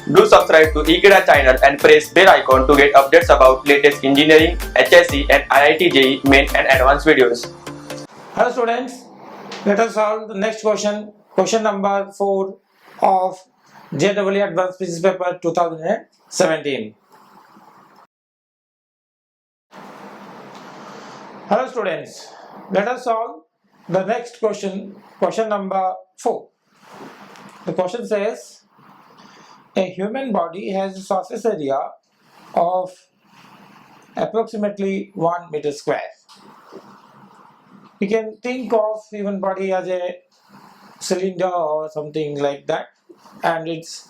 Do subscribe to Ekeeda channel and press bell icon to get updates about latest engineering, HSC and IIT JEE main and advanced videos. Hello students, let us solve the next question number 4 of JEE Advanced Physics Paper 2017. Hello students, let us solve the next question number 4. The question says, a human body has a surface area of approximately 1 meter square. We can think of human body as a cylinder or something like that, and its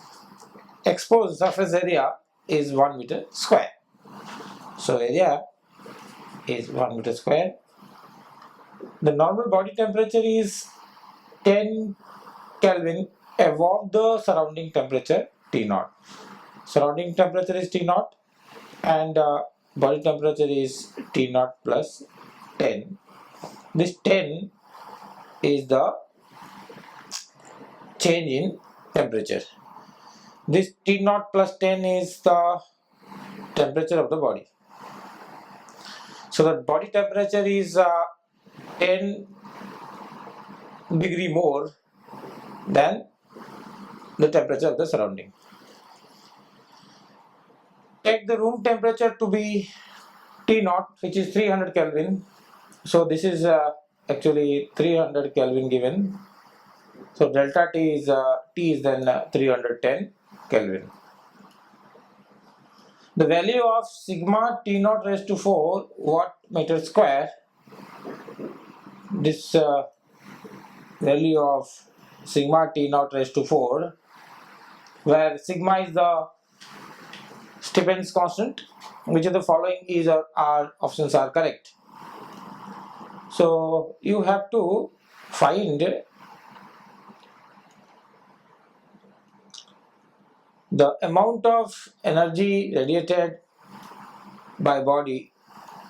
exposed surface area is 1 meter square. So area is 1 meter square. The normal body temperature is 10 Kelvin above the surrounding temperature T0. Surrounding temperature is T0 and body temperature is T0 plus 10. This 10 is the change in temperature. This T0 plus 10 is the temperature of the body. So the body temperature is 10 degree more than the temperature of the surrounding. Take the room temperature to be T0, which is 300 Kelvin. So this is actually 300 Kelvin given. So delta T is then 310 Kelvin. The value of sigma T0 raised to 4 watt meter square, this value of sigma T0 raised to 4, where sigma is the Stephen's constant, which of the following is our options are correct. So you have to find the amount of energy radiated by body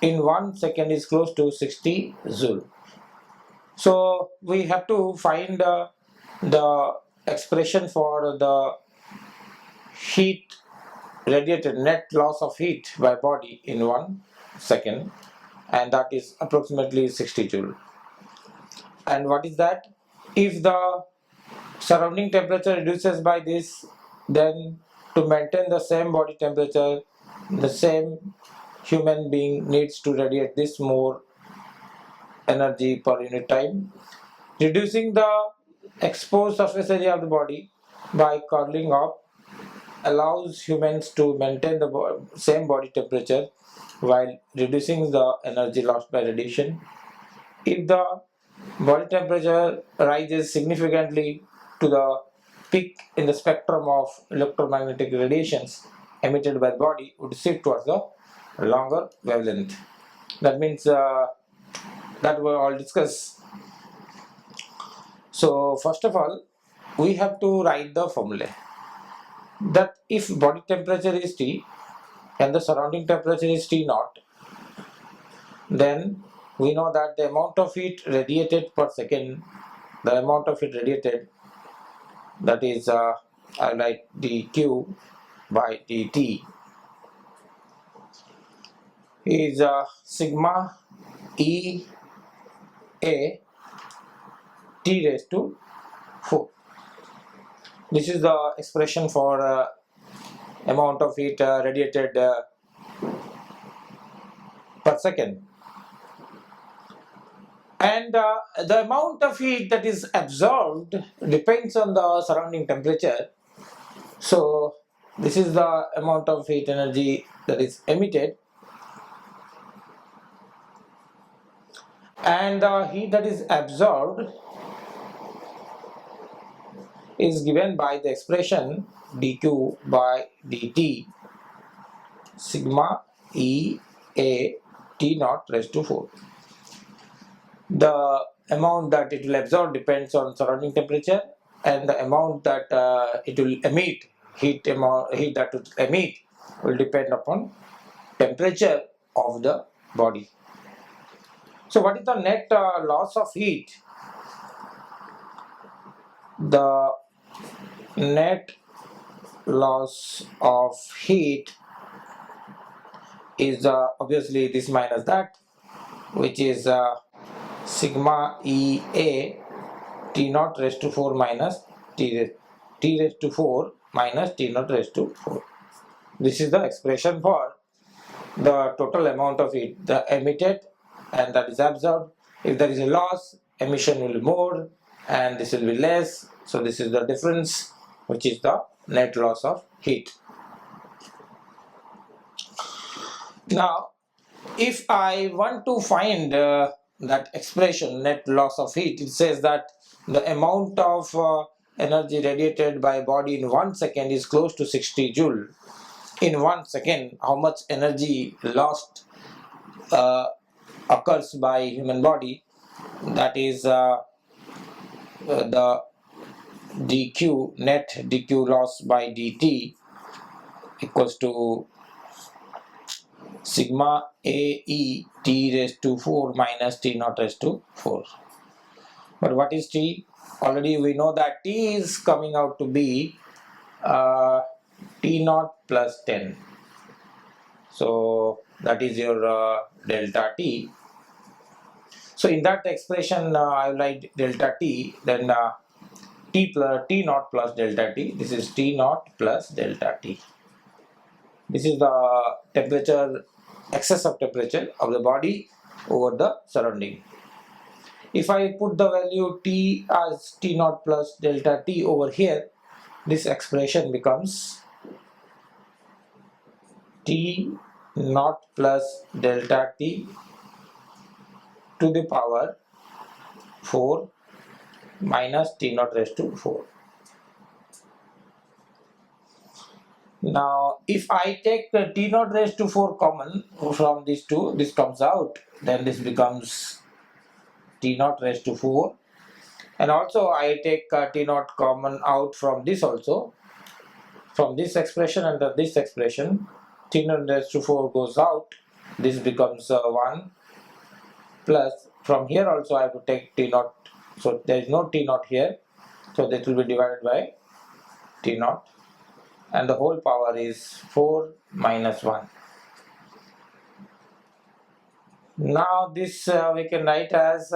in 1 second is close to 60 joule. So we have to find the expression for the heat radiated, net loss of heat by body in 1 second, and that is approximately 60 joule. And what is that? If the surrounding temperature reduces by this, then to maintain the same body temperature, the same human being needs to radiate this more energy per unit time. Reducing the exposed surface area of the body by curling up allows humans to maintain the same body temperature while reducing the energy lost by radiation. If the body temperature rises significantly to the peak in the spectrum of electromagnetic radiations emitted by the body, would shift towards the longer wavelength. That means that we all discuss. So first of all, we have to write the formula that if body temperature is T and the surrounding temperature is T0, then we know that the amount of heat radiated per second, the amount of heat radiated, that is I write dq by dt, is sigma E A T raised to 4. This is the expression for amount of heat radiated per second. And the amount of heat that is absorbed depends on the surrounding temperature. So this is the amount of heat energy that is emitted, and the heat that is absorbed is given by the expression dq by dt sigma E A T naught raised to 4. The amount that it will absorb depends on surrounding temperature, and the amount that it will emit, heat that will emit, will depend upon temperature of the body. So what is the net loss of heat? The net loss of heat is obviously this minus that, which is sigma EA T naught raised to 4 minus T raised to 4 minus T naught raised to 4. This is the expression for the total amount of heat, the emitted and that is absorbed. If there is a loss, emission will be more and this will be less. So this is the difference, which is the net loss of heat. Now, if I want to find that expression, net loss of heat, it says that the amount of energy radiated by body in 1 second is close to 60 joule. In 1 second, how much energy lost occurs by human body? That is the dq, net dq loss by dt equals to sigma AE T raised to 4 minus T naught raised to 4. But what is T? Already we know that T is coming out to be T naught plus 10. So that is your delta T. So in that expression I will write delta T, then T naught plus delta T. This is T naught plus delta T. This is the temperature, excess of temperature of the body over the surrounding. If I put the value T as T naught plus delta T over here, this expression becomes T naught plus delta T to the power 4 minus T naught raised to 4. Now, if I take T naught raised to 4 common from these two, this comes out, then this becomes T naught raised to 4. And also I take T naught common out from this also. From this expression and this expression, T naught raised to 4 goes out. This becomes 1 plus, from here also I have to take T naught. So there is no T naught here. So that will be divided by T naught. And the whole power is 4 minus 1. Now this we can write as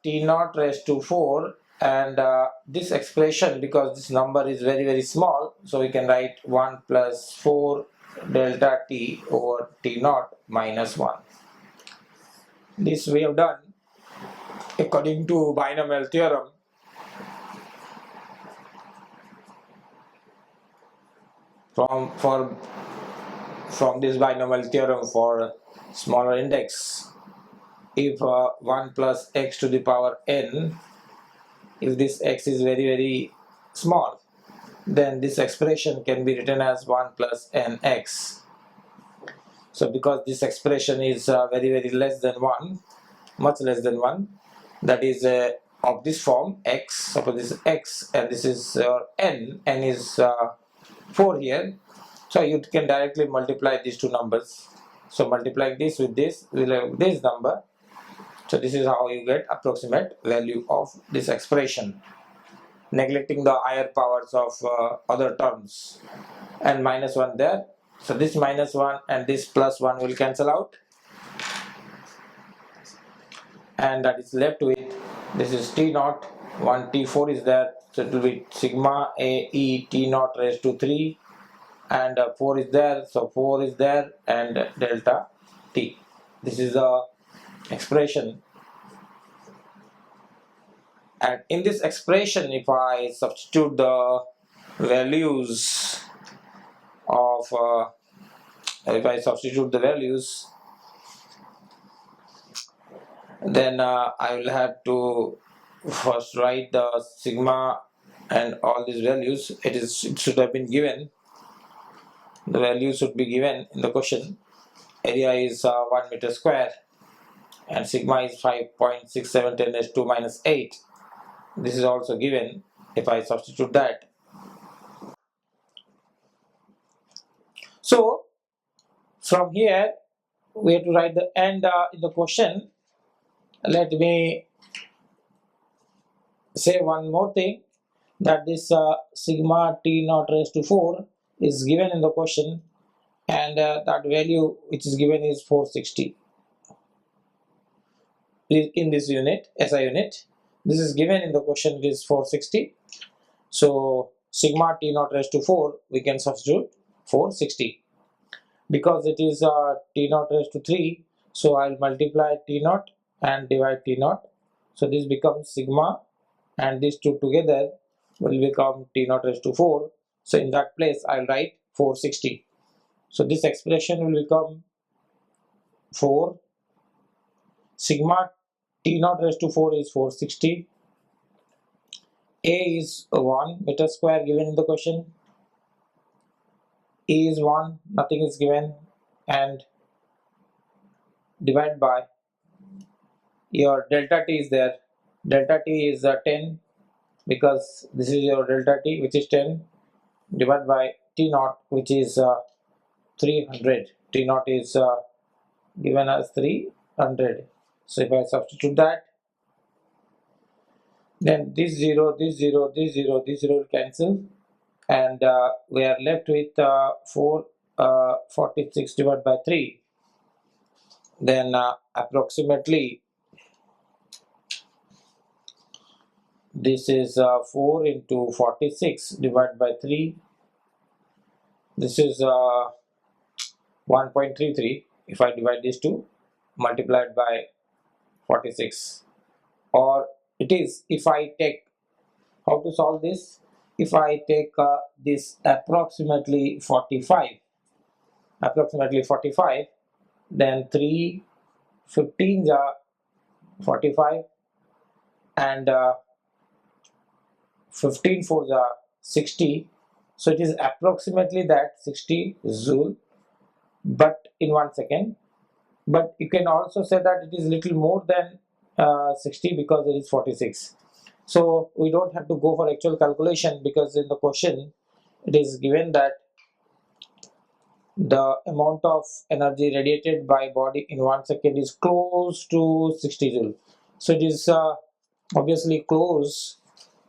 T naught raised to 4, and this expression, because this number is very small, so we can write 1 plus 4 delta T over T naught minus 1. This we have done according to binomial theorem. From this binomial theorem for smaller index, if 1 plus x to the power n, if this x is very small, then this expression can be written as 1 plus nx. So because this expression is very less than 1, much less than 1, that is of this form x, suppose this is x and this is n is 4 here, so you can directly multiply these two numbers. So multiplying this with this, we'll have this number. So this is how you get approximate value of this expression, neglecting the higher powers of other terms, and minus 1 there. So this minus 1 and this plus 1 will cancel out, and that is left with, this is T naught, 1 T4 is there, so it will be sigma AE T naught raised to 3, and 4 is there, so 4 is there, and delta T. This is the expression. And in this expression, if I substitute the values of then I will have to first write the sigma and all these values. It should have been given. The value should be given in the question. Area is 1 meter square, and sigma is 5.67 10 raised to minus 8. This is also given. If I substitute that, so from here we have to write the end in the question. Let me say one more thing, that this sigma T naught raised to 4 is given in the question, and that value which is given is 460 in this unit, SI unit. This is given in the question, it is 460. So sigma T naught raised to 4, we can substitute 460. Because it is T naught raised to 3, so I'll multiply T naught and divide T naught. So this becomes sigma, and these two together will become T naught raised to 4. So in that place I'll write 460. So this expression will become 4 sigma T naught raised to 4 is 460. A is 1 meter square given in the question. E is 1, nothing is given, and divide by your delta T is there. Delta T is 10, because this is your delta T, which is 10, divided by T naught, which is 300. T naught is given as 300. So if I substitute that, then this 0, this 0, this 0, this 0 will cancel, and we are left with 446 divided by 3. Then approximately this is 4 into 46 divided by 3. This is 1.33 if I divide these two multiplied by 46. Or it is, if I take, how to solve this? If I take this approximately 45, then 3 15s are 45, and 15 fours are 60. So it is approximately that 60 joule, but in 1 second. But you can also say that it is little more than 60, because it is 46. So we don't have to go for actual calculation, because in the question it is given that the amount of energy radiated by body in 1 second is close to 60 joule. So it is obviously close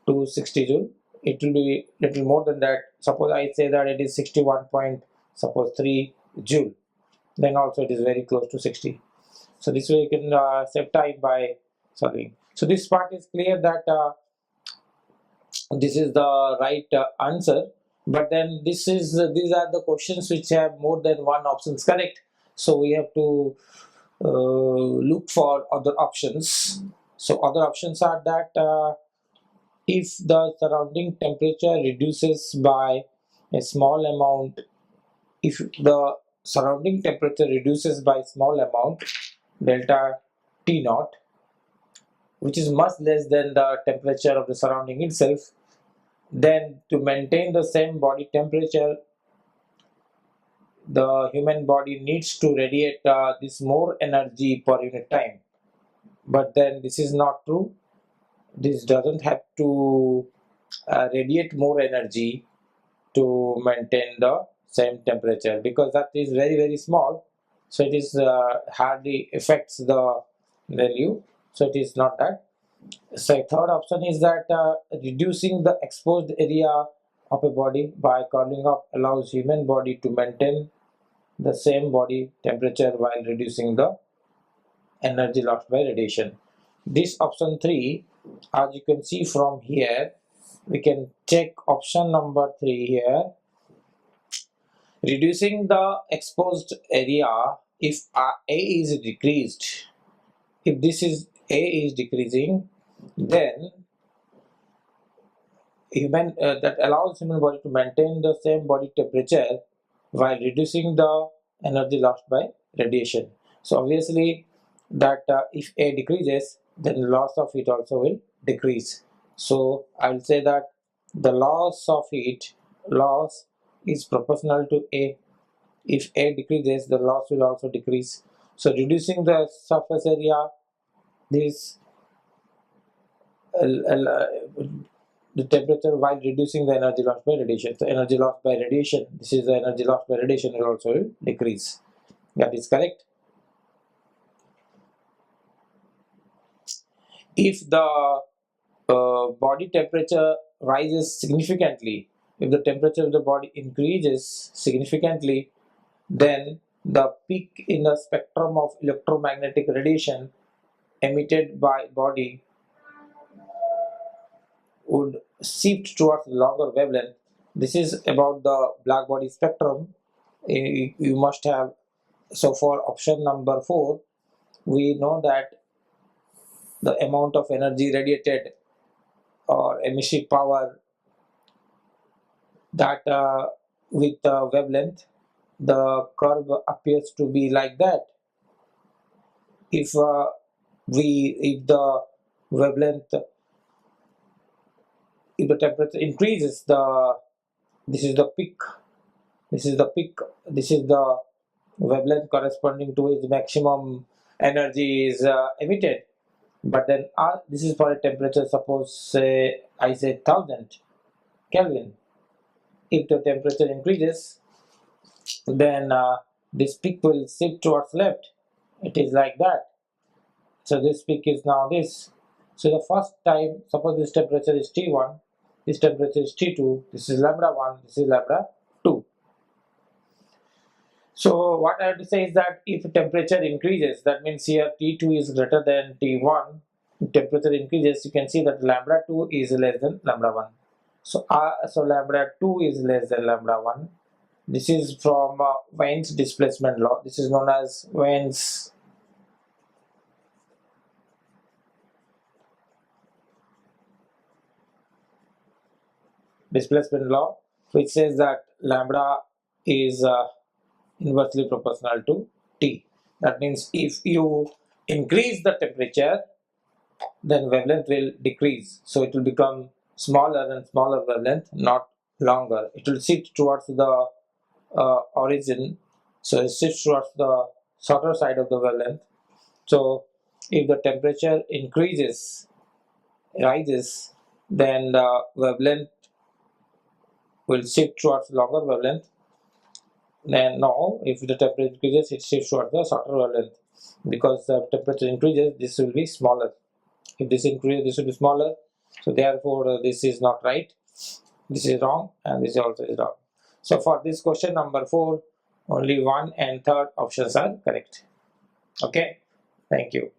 to 60 joule. It will be little more than that. Suppose I say that it is 61.3 joule, then also it is very close to 60. So this way you can save time by solving. So this part is clear that this is the right answer, but then these are the questions which have more than one options correct, so we have to look for other options. So other options are that if the surrounding temperature reduces by a small amount, if the surrounding temperature reduces by small amount, delta T naught, which is much less than the temperature of the surrounding itself, then to maintain the same body temperature, the human body needs to radiate this more energy per unit time. But then this is not true. This doesn't have to radiate more energy to maintain the same temperature, because that is very very small, so it is hardly affects the value, so it is not that. So third option is that reducing the exposed area of a body by curling up allows human body to maintain the same body temperature while reducing the energy lost by radiation. This option 3, as you can see from here, we can check option number 3 here. Reducing the exposed area, if A is decreased, if this is A is decreasing, then human that allows human body to maintain the same body temperature while reducing the energy lost by radiation. So obviously that if A decreases, then loss of heat also will decrease. So I will say that the loss of heat loss is proportional to A. If A decreases, the loss will also decrease. So reducing the surface area, this the temperature while reducing the energy lost by radiation. So energy lost by radiation, this is the energy lost by radiation, will also decrease. That is correct. If the body temperature rises significantly, if the temperature of the body increases significantly, then the peak in the spectrum of electromagnetic radiation emitted by body would shift towards longer wavelength. This is about the black body spectrum. You must have. So for option number 4, we know that the amount of energy radiated or emissive power that with the wavelength, the curve appears to be like that. If if the wavelength, if the temperature increases, this is the peak, this is the peak, this is the wavelength corresponding to its maximum energy is emitted. But then this is for a temperature, suppose say I say 1000 Kelvin. If the temperature increases, then this peak will shift towards left. It is like that. So this peak is now this. So the first time, suppose this temperature is T1, this temperature is T2, this is lambda 1, this is lambda 2. So what I have to say is that if temperature increases, that means here T2 is greater than T1, if temperature increases, you can see that lambda 2 is less than lambda 1. So lambda 2 is less than lambda 1. This is from Wien's displacement law. This is known as Wien's displacement law, which says that lambda is inversely proportional to T. That means if you increase the temperature, then wavelength will decrease. So it will become smaller and smaller wavelength, not longer. It will shift towards the origin. So it shifts towards the shorter side of the wavelength. So if the temperature rises, then the wavelength will shift towards longer wavelength. Then now, if the temperature increases, it shifts towards the shorter wavelength. Because the temperature increases, this will be smaller. If this increases, this will be smaller. So therefore, this is not right. This is wrong, and this also is wrong. So for this question number 4, only 1 and 3rd options are correct. Okay, thank you.